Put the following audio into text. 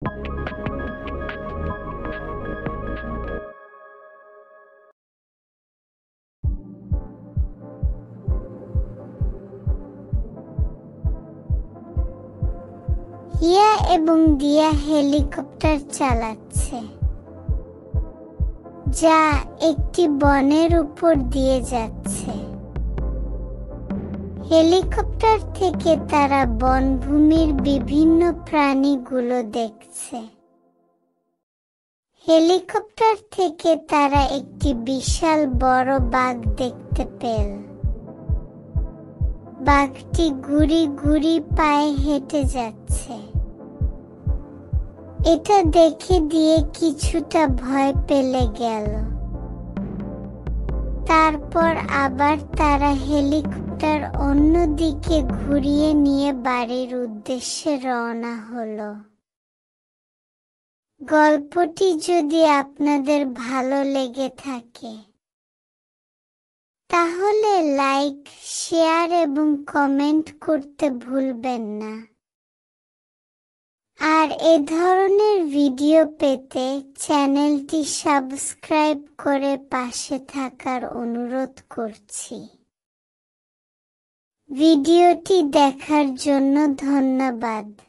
হিয়া এবং দিয়া হেলিকপ্টার চালাচ্ছে, যা একটি বনের উপর দিয়ে যাচ্ছে। হেলিকপ্টার থেকে তারা বনভূমির বিভিন্ন প্রাণীগুলো দেখছে। হেলিকপ্টার থেকে তারা একটি বিশাল বড় বাঘ দেখতে পেল। বাঘটি গুড়ি গুড়ি পায়ে হেঁটে যাচ্ছে। এটা দেখে দিয়ে কিছুটা ভয় পেলে গেল। তারপর আবার তারা হেলিকপ্টার অন্যদিকে ঘুরিয়ে নিয়ে বাড়ির উদ্দেশ্যে রওনা হলো। গল্পটি যদি আপনাদের ভালো লেগে থাকে তাহলে লাইক, শেয়ার এবং কমেন্ট করতে ভুলবেন না। আর এ ধরনের ভিডিও পেতে চ্যানেলটি সাবস্ক্রাইব করে পাশে থাকার অনুরোধ করছি। ভিডিওটি দেখার জন্য ধন্যবাদ।